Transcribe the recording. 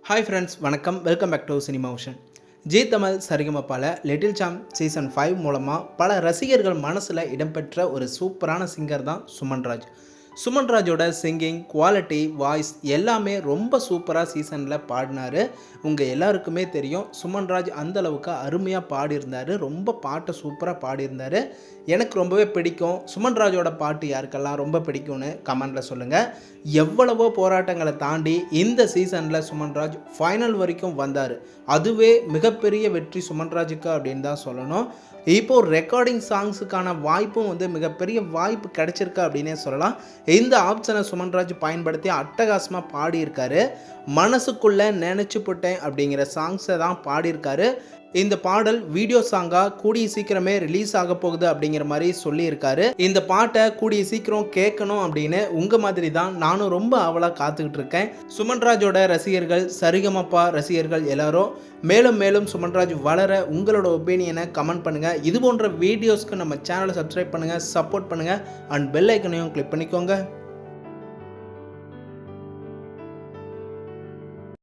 Hi friends, வணக்கம். Welcome back to cinema ocean. Zee Tamil சரிகமபால little champs season 5 மூலமாக பல ரசிகர்கள் மனசில் இடம்பெற்ற ஒரு சூப்பரான சிங்கர் தான் சுமன்ராஜ். சுமன்ராஜோட சிங்கிங் குவாலிட்டி, வாய்ஸ் எல்லாமே ரொம்ப சூப்பராக சீசனில் பாடினார். உங்கள் எல்லாருக்குமே தெரியும், சுமன்ராஜ் அந்தளவுக்கு அருமையாக பாடியிருந்தார். ரொம்ப பாட்டை சூப்பராக பாடியிருந்தார். எனக்கு ரொம்பவே பிடிக்கும். சுமன்ராஜோட பாட்டு யாருக்கெல்லாம் ரொம்ப பிடிக்கும்னு கமெண்டில் சொல்லுங்கள். எவ்வளவோ போராட்டங்களை தாண்டி இந்த சீசனில் சுமன்ராஜ் ஃபைனல் வரைக்கும் வந்தார். அதுவே மிகப்பெரிய வெற்றி சுமன்ராஜுக்கு அப்படின்னு தான் சொல்லணும். இப்போது ரெக்கார்டிங் சாங்ஸுக்கான வாய்ப்பும் மிகப்பெரிய வாய்ப்பு கிடைச்சிருக்கு அப்படின்னே சொல்லலாம். இந்த ஆப்ஷனை சுமன்ராஜ் பயன்படுத்தி அட்டகாசமாக பாடியிருக்காரு. மனசுக்குள்ளே நினச்சி போட்டேன் அப்படிங்கிற சாங்ஸை தான் பாடியிருக்காரு. இந்த பாடல் வீடியோ சாங்காக கூடிய சீக்கிரமே ரிலீஸ் ஆக போகுது அப்படிங்கிற மாதிரி சொல்லியிருக்காரு. இந்த பாட்டை கூடிய சீக்கிரம் கேட்கணும் அப்படின்னு உங்கள் மாதிரி தான் நானும் ரொம்ப ஆவலாக காத்துக்கிட்டு இருக்கேன். சுமன்ராஜோட ரசிகர்கள், சரிகமப்பா ரசிகர்கள் எல்லாரும் மேலும் மேலும் சுமன்ராஜ் வளர உங்களோட ஒப்பீனியனை கமெண்ட் பண்ணுங்கள். இது போன்ற வீடியோஸ்க்கு நம்ம சேனலை சப்ஸ்கிரைப் பண்ணுங்கள், சப்போர்ட் பண்ணுங்கள் அண்ட் பெல் ஐக்கனையும் கிளிக் பண்ணிக்கோங்க.